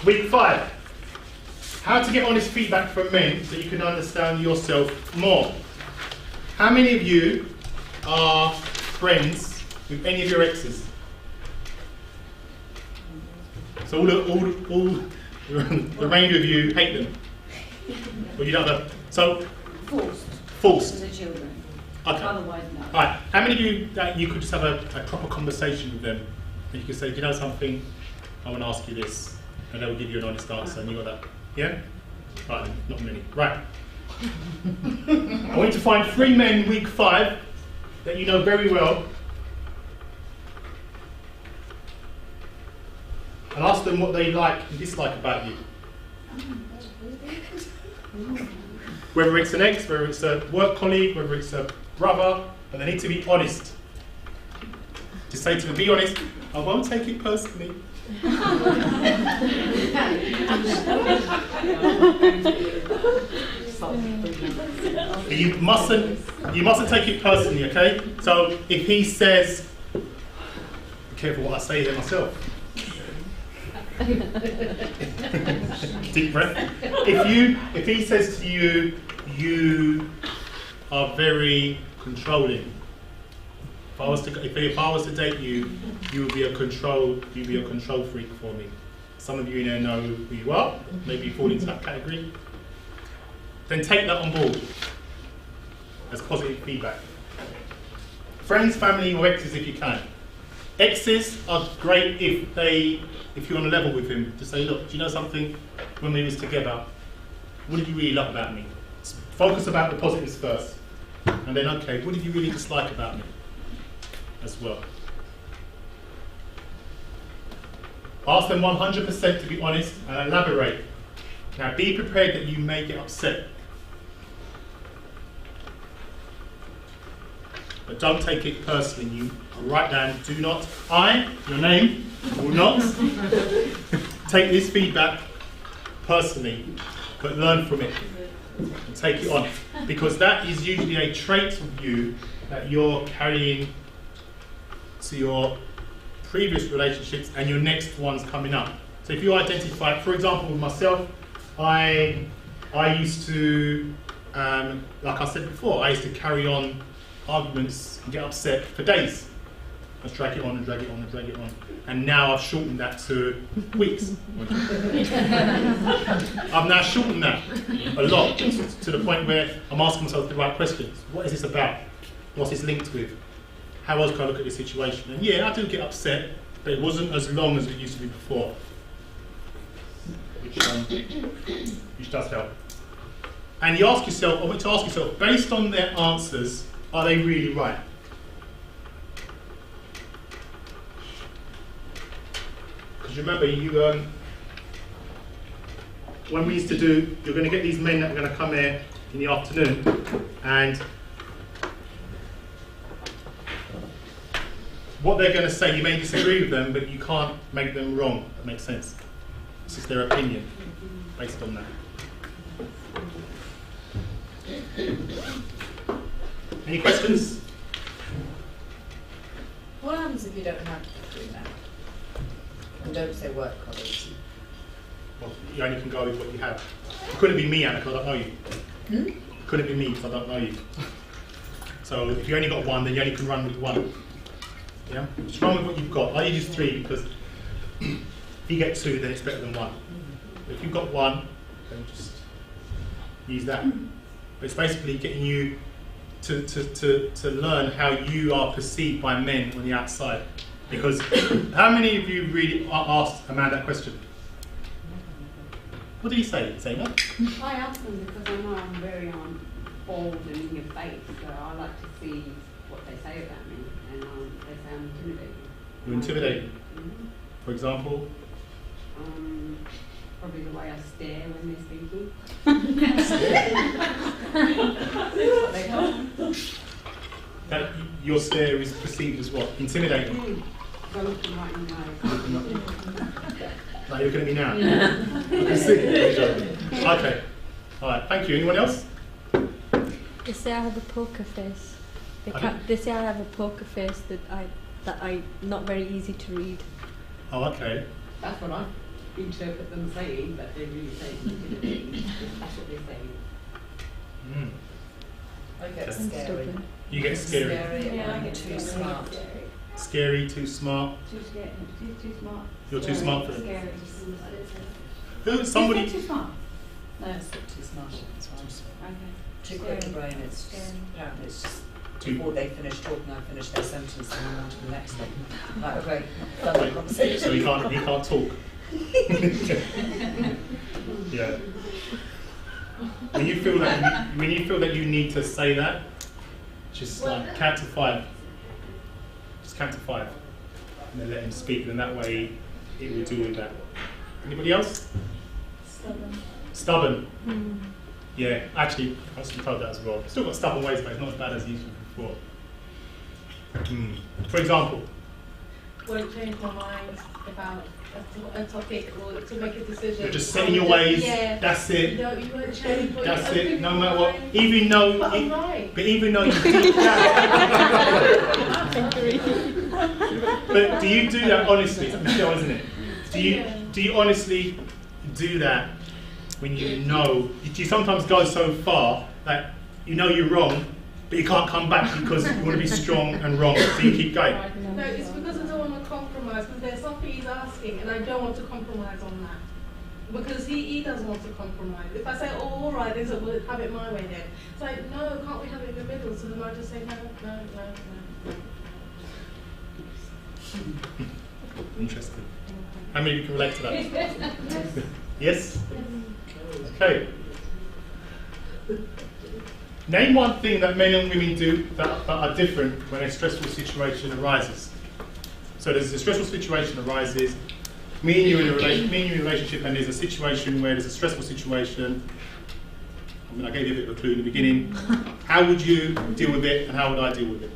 Week 5. How to get honest feedback from men so you can understand yourself more. How many of you are friends with any of your exes? So all the remainder of you hate them? Or you don't know? So forced. To the children. Okay. Otherwise, no. Alright, how many of you that you could just have a proper conversation with them and you could say, do you know something, I want to ask you this, and they'll give you an honest answer, and you got that? Yeah? Right then, not many. Right. I want you to find 3 men week 5 that you know very well and ask them what they like and dislike about you. Whether it's an ex, whether it's a work colleague, whether it's a brother, but they need to be honest. Just say to them, be honest, I won't take it personally. You mustn't take it personally, okay? So if he says, be careful what I say here myself. Deep breath. If he says to you, you are very controlling. If I was to date you, you would be a control freak for me. Some of you in there know who you are. Maybe you fall into that category. Then take that on board as positive feedback. Friends, family, or exes if you can. Exes are great if you're on a level with him to say, look, do you know something? When we was together, what did you really love about me? Focus about the positives first, and then okay, what did you really dislike about me as well? Ask them 100% to be honest and elaborate. Now be prepared that you may get upset. But don't take it personally. You write down, do not, your name, will not take this feedback personally, but learn from it and take it on. Because that is usually a trait of you that you're carrying to your previous relationships and your next ones coming up. So if you identify, for example, with myself, I used to, like I said before, I used to carry on arguments and get upset for days. Let's drag it on and drag it on and drag it on. And now I've shortened that to weeks. I've now shortened that a lot to the point where I'm asking myself the right questions. What is this about? What's this linked with? How else can I look at this situation? And yeah, I do get upset, but it wasn't as long as it used to be before. Which does help. And you ask yourself, I want you to ask yourself, based on their answers, are they really right? Because remember, when we used to do, you're going to get these men that are going to come here in the afternoon, and what they're going to say, you may disagree with them, but you can't make them wrong. That makes sense. This is their opinion, based on that. Any questions? What happens if you don't have doing that? And don't say work colleagues. Well, you only can go with what you have. It couldn't be me, Anna, because I don't know you. It couldn't be me, because I don't know you. So if you only got one, then you only can run with one. Yeah? Just run with what you've got. I use 3 because if you get 2, then it's better than 1. But if you've got 1, then just use that. But it's basically getting you to learn how you are perceived by men on the outside. Because how many of you really asked a man that question? What do you say? Say no? I ask them because I know I'm very bold and in your face, so I like to see what they say about me, and they say I'm intimidating. You're intimidating? Mm-hmm. For example? Probably the way I stare when they're speaking. That your stare is perceived as what? Intimidating? I look them right in the eye. Like you're looking at me now? I can see. Okay. Alright, thank you. Anyone else? They say I have a poker face. Pardon? They say I have a poker face that I not very easy to read. Oh, okay. That's what I. interpret them saying that they're really saying. That's what they're saying. Mm. I get That's scary. stubborn. You get scary. Yeah, I get too smart. Scary, too smart. Too scared. Too smart. You're too smart for them. Scary. Who? Somebody. Too smart. No, it's not too smart. It's fine. Okay. Too quick a brain. It's just, Scary. apparently it's just Too- before they finish talking, I finish their sentence and move on to the next thing. Like, okay, done the conversation. So he can't talk. Yeah. When you feel that you need to say that, just like count to 5. Just count to 5, and then let him speak. And that way, it will deal with that. Anybody else? Stubborn. Yeah, actually, I was told that as well. Still got stubborn ways, but it's not as bad as he used to before. For example, Won't change my mind about a topic or to make a decision. you're just set in your ways. Yeah. That's it. No, you won't change. But That's you it. open No your matter what, mind. even though, But I'm right. but even though you deep down. But do you do that honestly? It's Michelle, isn't it? Do you honestly do that when you know? Do you sometimes go so far that you know you're wrong, but you can't come back because you want to be strong and wrong, so you keep going? No, it's because I don't want to compromise, because there's something he's asking and I don't want to compromise on that. Because he doesn't want to compromise. If I say, oh, all right, then so we'll have it my way then. It's like, no, can't we have it in the middle? So then I just say, no. Interesting. How many of you can relate to that? Yes? Okay. Name one thing that men and women do that are different when a stressful situation arises. So there's a stressful situation arises, me and you in a relationship, and there's a situation where there's a stressful situation. I mean, I gave you a bit of a clue in the beginning. How would you deal with it, and how would I deal with it?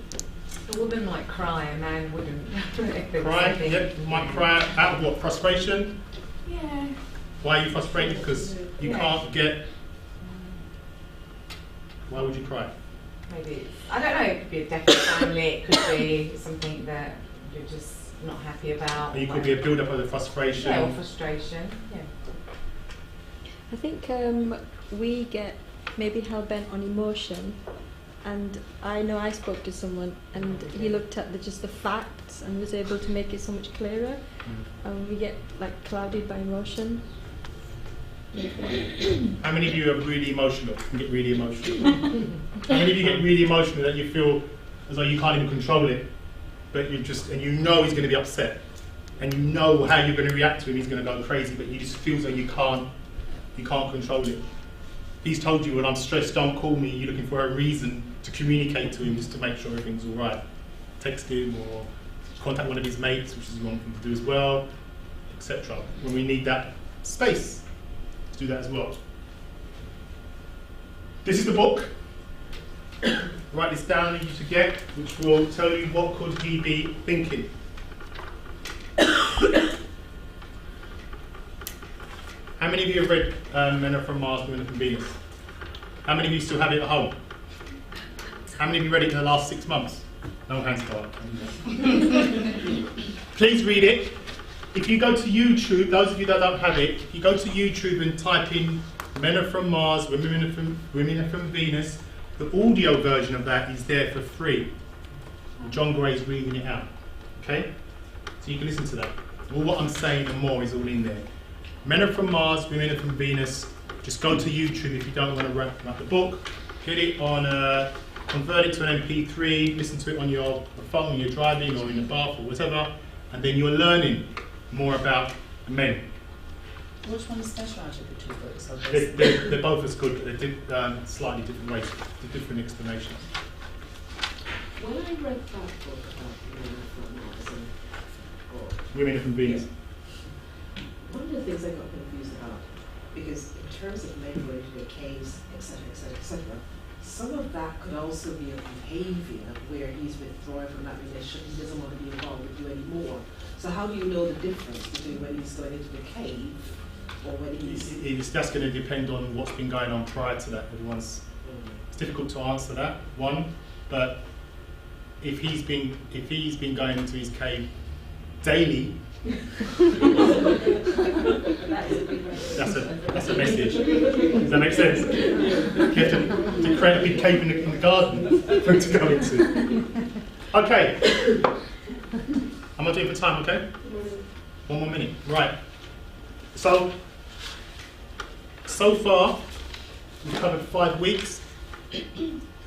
A woman might cry, a man wouldn't. If there was Cry? something- Yep. Might cry out of what? Frustration? Yeah. Why are you frustrated? Because you Yeah. can't get. Why would you cry? Maybe it's, I don't know, it could be a death of family, it could be something that you're just not happy about. Or you could be a build-up of the frustration. Yeah, or frustration, yeah. I think we get maybe hell-bent on emotion, and I know I spoke to someone and he looked at just the facts and was able to make it so much clearer, and we get like clouded by emotion. How many of you are really emotional and get really emotional? How many of you get really emotional that you feel as though you can't even control it, but you just, and you know he's going to be upset, and you know how you're going to react to him, he's going to go crazy, but you just feel as though you can't control it. He's told you, when I'm stressed, don't call me, you're looking for a reason to communicate to him just to make sure everything's all right. Text him or contact one of his mates, which is what you want him to do as well, etc. When we need that space to do that as well. This is the book. Write this down, I need you to get, which will tell you what could he be thinking. How many of you have read Men Are From Mars, Women Are From Venus? How many of you still have it at home? How many of you read it in the last 6 months? No hands go up. Please read it. If you go to YouTube, those of you that don't have it, if you go to YouTube and type in Men Are From Mars, Women Are From Venus, the audio version of that is there for free. John Gray's reading it out. Okay? So you can listen to that. All what I'm saying and more is all in there. Men Are From Mars, Women Are From Venus. Just go to YouTube if you don't want to write the book. Get it on, convert it to an MP3, listen to it on your phone when you're driving or in the bath or whatever, and then you're learning more about men. Which one is better out of the two books? They're both as good, but they're slightly different ways, different explanations. When I read that book about Men Are From Mars and Women Are From Venus. one of the things I got confused about, because in terms of men going to the caves, etc., etc., etc., some of that could also be a behavior where he's withdrawing from that relationship, he doesn't want to be involved with you anymore. So how do you know the difference between when he's going into the cave or when he's... That's going to depend on what's been going on prior to that. It's difficult to answer that, one, but if he's been going into his cave daily, That's a message. Does that make sense? You have to create a big cave in the garden for him to go into. Okay. I'm not doing for time, okay? 1 more minute. Right. So far, we've covered 5 weeks.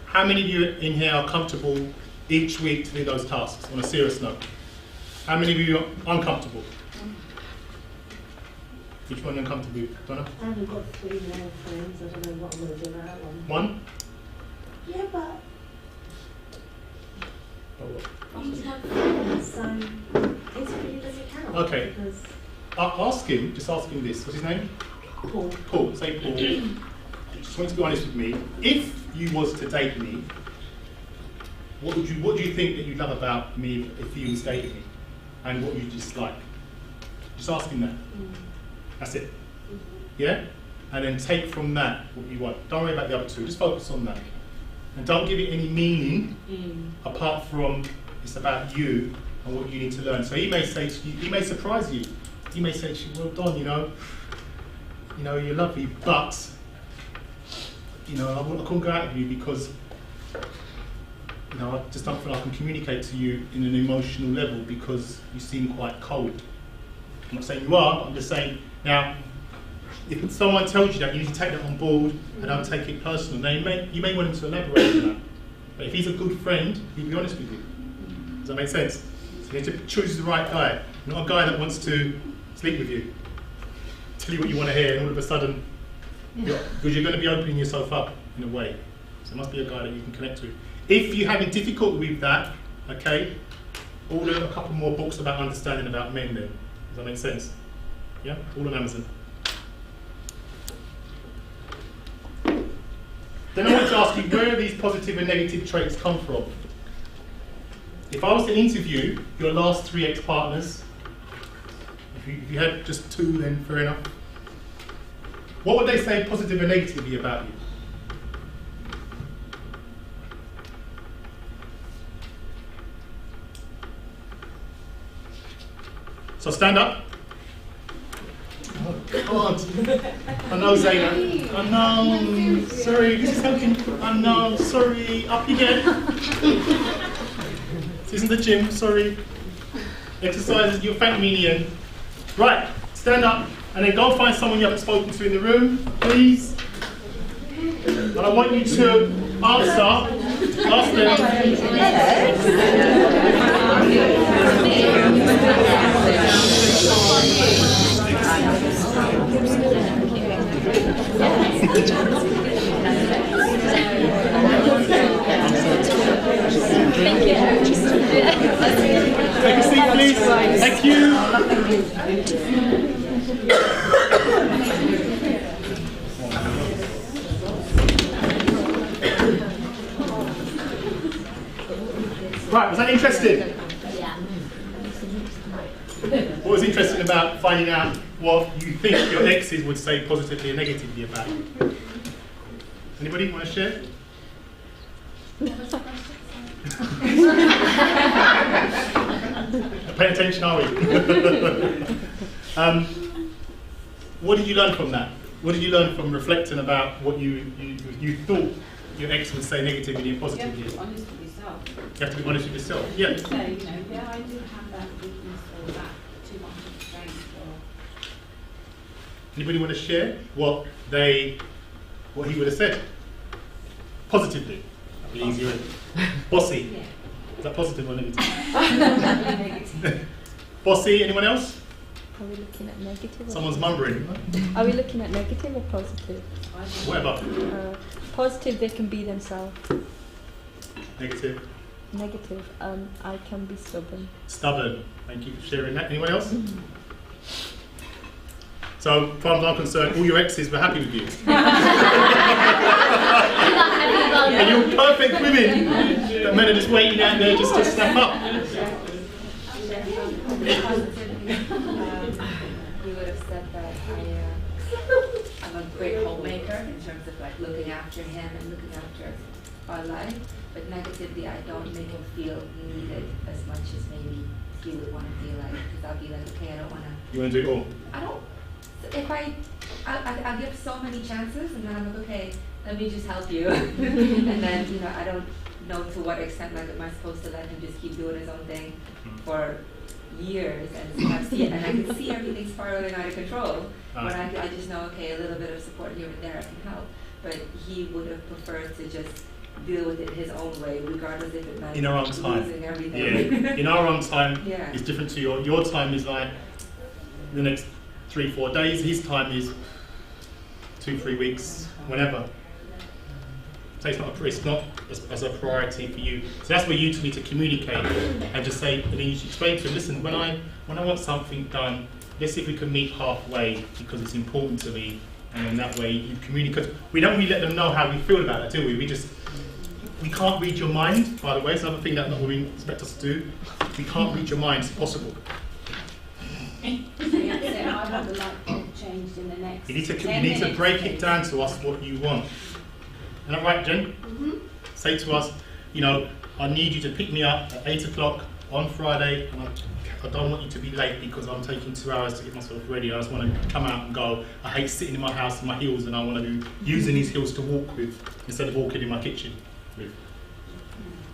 How many of you in here are comfortable each week to do those tasks on a serious note? How many of you are uncomfortable? Which one are you uncomfortable with? Donna? I haven't got 3 male friends. I don't know what I'm going to do about one. One? Yeah, but Oh, what? you have friends, so interview doesn't count. Okay. Because Ask him, just ask him this. What's his name? Paul. Paul. Say Paul. Just want to be honest with me. If you was to date me, what do you think that you love about me if you was dating me? And what you dislike? Just ask him that. That's it. Yeah? And then take from that what you want. Don't worry about the other 2, just focus on that. And don't give it any meaning apart from it's about you and what you need to learn. So he may say to you, he may surprise you. He may say to you, well done, you know, you're lovely, but I couldn't go out with you because I just don't feel I can communicate to you in an emotional level because you seem quite cold. I'm not saying you are, but I'm just saying, now, if someone tells you that, you need to take that on board and don't take it personal. Now, you may want him to elaborate on that, but if he's a good friend, he'll be honest with you. Does that make sense? So you need to choose the right guy, not a guy that wants to sleep with you, tell you what you want to hear, and all of a sudden, because you're going to be opening yourself up in a way. So it must be a guy that you can connect to. If you're having difficulty with that, okay, order a couple more books about understanding about men then. Does that make sense? Yeah? All on Amazon. Then I want to ask you, where do these positive and negative traits come from? If I was to interview your last 3 ex-partners, if you had just 2, then fair enough. What would they say positive and negatively about you? So stand up. Oh God. I know, Zaina. I know. Sorry, this is helping. I know. Sorry. Up again. This isn't the gym. Sorry. Exercises. You'll thank me in the end. Right. Stand up and then go and find someone you haven't spoken to in the room, please. And I want you to ask Thank you. Take a seat, please. Thank you. Right, was that interesting? Yeah. What was interesting about finding out what you think your exes would say positively and negatively about you? Anybody want to share? Pay attention, are we? What did you learn from that? What did you learn from reflecting about what you thought your ex would say negatively and positively? You have to be honest with yourself. You have to be honest with yourself. Yeah. Say, yeah, I do have that weakness or that too much of strength or... Anybody want to share what he would have said? Positively. That'd be easier. Bossy. Yeah. Is that positive or negative? Bossy, anyone else? Are we looking at negative? Someone's mumbling. Are we looking at negative or positive? Whatever. Positive, they can be themselves. Negative. Negative, I can be stubborn. Stubborn. Thank you for sharing that. Anyone else? So, as far as I'm concerned, all your exes were happy with you. And you're perfect women. The men are just waiting out there just to snap up. He would have said that I'm a great homemaker in terms of like looking after him and looking after our life, but negatively I don't make him feel needed as much as maybe he would want to feel like, because I'll be like, okay, I don't want to. You want to do it all? I don't. If I give so many chances, and then I'm like, okay, let me just help you, and then I don't know to what extent like am I supposed to let him just keep doing his own thing for years, and I can see everything spiraling out of control. But I just know, okay, a little bit of support here and there I can help. But he would have preferred to just deal with it his own way, regardless if it meant in our own time. losing everything. Yeah, in our own time, Yeah. it's different to your time is like the next 3-4 days. His time is 2-3 weeks, whenever. So it's not as a priority for you. So that's where you two need to communicate and just say, and then you should explain to him, listen, when I want something done, let's see if we can meet halfway because it's important to me. And then that way you communicate. We don't really let them know how we feel about it, do we? We can't read your mind, by the way. It's another thing that not women expect us to do. We can't read your mind, it's possible. So you have to say, I want the light bulb changed in the next You need 10 to minutes. break it down to us what you want. Isn't that right, Jen? Mm-hmm. Say to us, I need you to pick me up at 8 o'clock on Friday, and I don't want you to be late because I'm taking 2 hours to get myself ready. I just want to come out and go. I hate sitting in my house in my heels, and I want to be using these heels to walk with instead of walking in my kitchen with.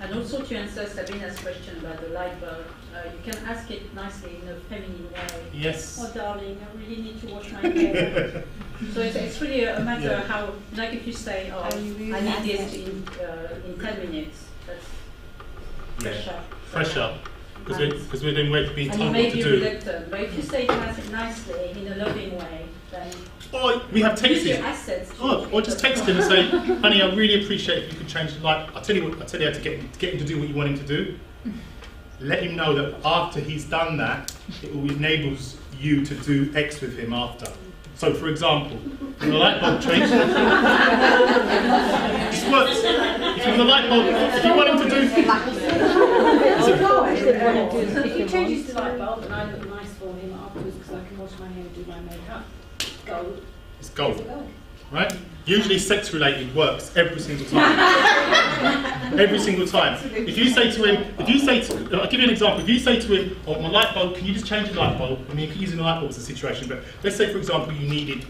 And also to answer Sabina's question about the light bulb, you can ask it nicely in a feminine way. Yes. Oh darling, I really need to wash my hair. So it's really a matter of how, like if you say, oh, I need this in 10 minutes, that's pressure. Pressure. Because we're being And you told may what to be do. reluctant, but if you say it nicely, in a loving way, then Or we have use your texting. assets. Or just text him and say, honey, I really appreciate if you could change the light. I'll tell you how to get him to do what you want him to do. Let him know that after he's done that, it will enables you to do X with him after. So, for example, when the light bulb changes, this works. If the light bulb, if you want him to do, If he changes the light bulb and I look nice for him afterwards because I can wash my hair and do my makeup, gold. it's gold, right? Usually, sex-related works every single time. Every single time. If you say to him, I'll give you an example. If you say to him, "Oh, my light bulb, can you just change the light bulb?" I mean, using the light bulb is a situation, but let's say, for example, you needed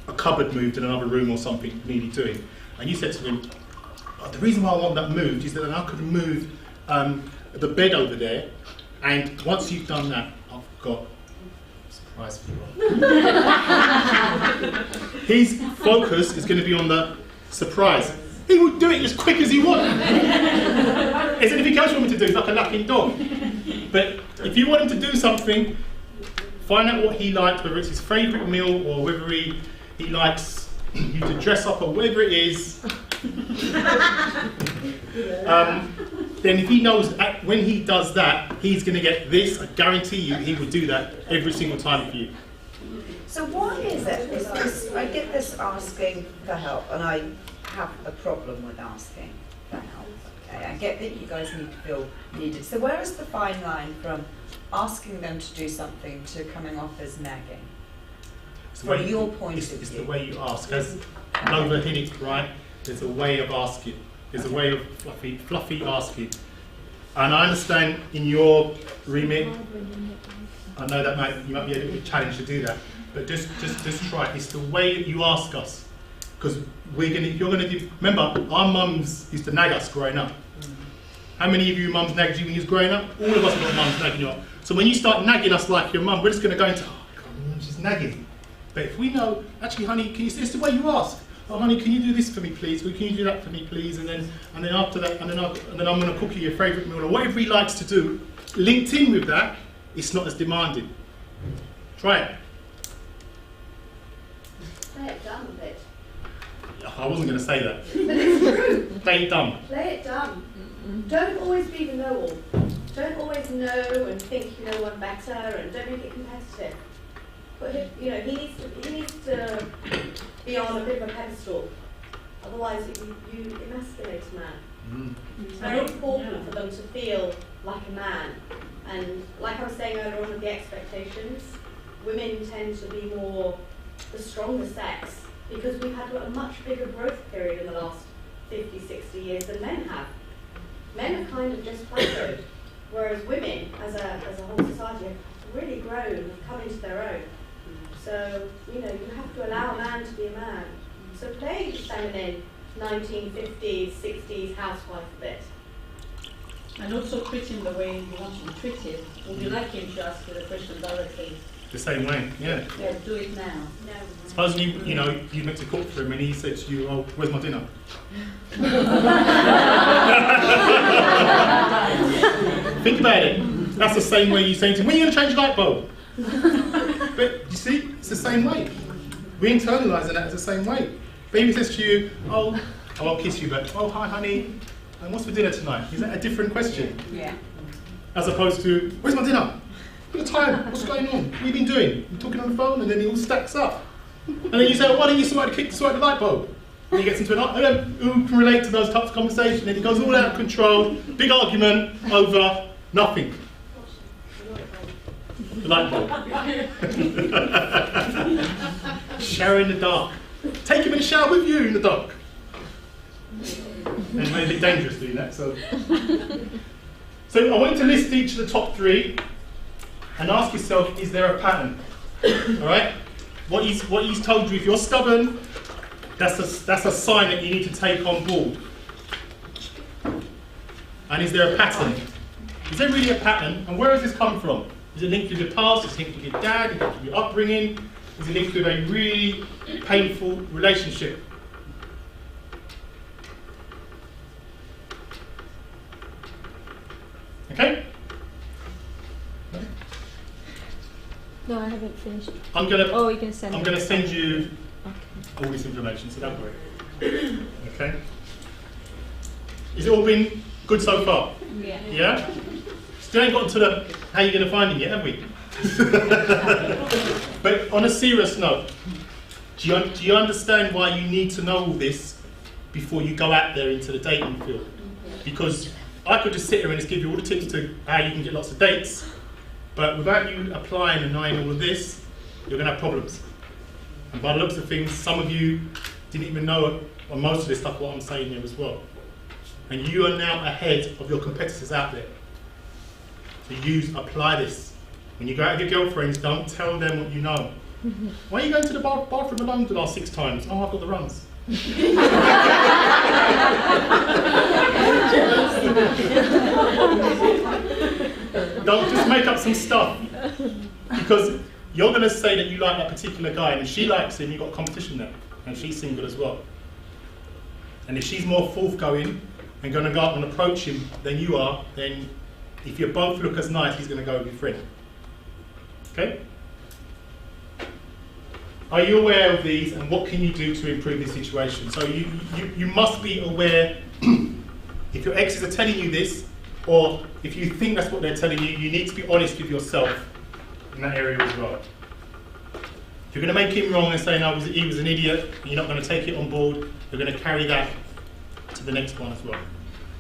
a cupboard moved in another room or something needed doing, and you said to him, "Oh, the reason why I want that moved is that then I could move the bed over there, and once you've done that, I've got a surprise for you." His focus is going to be on the surprise. He will do it as quick as he wants. Is anything else you want me to do? It's like a lucky dog. But if you want him to do something, find out what he likes, whether it's his favourite meal or whether he likes you to dress up or whatever it is. Then if he knows when he does that, he's going to get this. I guarantee you he will do that every single time for you. So why is it? Is this, I get this asking for help, and I have a problem with asking for help. Okay, I get that you guys need to feel needed. So where is the fine line from asking them to do something to coming off as nagging? From your point of view. It's the way you ask. As Nova hit it right, there's a way of asking. There's a way of fluffy asking. And I understand in your remit, I know that you might be a little bit challenged to do that, but just try it. It's the way that you ask us. Because you're gonna do, remember, our mums used to nag us growing up. How many of you mums nagged you when you was growing up? All of us have got mums nagging you up. So when you start nagging us like your mum, we're just gonna go into, oh God, she's nagging. But if we know, actually, honey, can you see, it's the way you ask. Oh, honey, can you do this for me, please? Or can you do that for me, please? And then after that, and then I'm going to cook you your favourite meal or whatever he likes to do. Linked in with that, it's not as demanding. Try it. Play it dumb a bit. I wasn't going to say that. But it's true. Play it dumb. Play it dumb. Don't always be the know-all. Don't always know and think you know one better, and don't make it competitive. But he needs to be on a bit of a pedestal. Otherwise, you emasculate a man. It's very important for them to feel like a man. And like I was saying earlier on with the expectations, women tend to be more the stronger sex because we've had a much bigger growth period in the last 50, 60 years than men have. Men have kind of just plateaued. Whereas women, as a whole society, have really grown and come into their own. So, you know, you have to allow a man to be a man. So play the feminine 1950s, 60s housewife a bit. And also treat him the way you want to be treated. Would you like him to ask you the question directly? The same way, yeah. Yeah, do it now. No. Suppose you know, you meant to cook for him and he said to you, oh, where's my dinner? Think about it. That's the same way you say to him, when are you going to change the light bulb? But you see, it's the same way. We internalising that as the same way. Baby says to you, oh, I'll kiss you, but oh, hi, honey, and what's for dinner tonight? Is that a different question? Yeah. As opposed to, where's my dinner? Look at the time, what's going on? What have you been doing? You're talking on the phone, and then it all stacks up. And then you say, why don't you swipe the light bulb? And he gets into who can relate to those types of conversations, and it goes all out of control, big argument over nothing. The light bulb. Shower in the dark. Take him in the shower with you in the dark. And it's a bit dangerous doing that, so I want you to list each of the top 3 and ask yourself, is there a pattern? Alright? What he's told you, if you're stubborn, that's a sign that you need to take on board. And is there a pattern? Is there really a pattern? And where has this come from? Is it linked to your past? Is it linked to your dad? Is it linked to your upbringing? Is it linked to a really painful relationship? Okay? No, I haven't finished. I'm gonna send you Okay. all this information, so don't worry. Okay? Has it all been good so far? Yeah. Yeah? Still ain't gotten to how you're gonna find him yet, have we? But on a serious note, do you understand why you need to know all this before you go out there into the dating field? Because I could just sit here and just give you all the tips to how you can get lots of dates, but without you applying and knowing all of this, you're going to have problems. And by the looks of things, some of you didn't even know on most of this stuff what I'm saying here as well. And you are now ahead of your competitors out there. So apply this. When you go out with your girlfriends, don't tell them what you know. Why are you going to the bathroom alone the last 6 times? Oh, I've got the runs. Don't just make up some stuff, because you're going to say that you like that particular guy and if she likes him, you've got competition there, and she's single as well. And if she's more forthgoing and going to go up and approach him than you are, then if you both look as nice, he's going to go with your friend. Okay? Are you aware of these, and what can you do to improve this situation? So you must be aware if your exes are telling you this, or if you think that's what they're telling you, you need to be honest with yourself in that area as well. If you're going to make him wrong and say, no, he was an idiot, and you're not going to take it on board, you're going to carry that to the next one as well.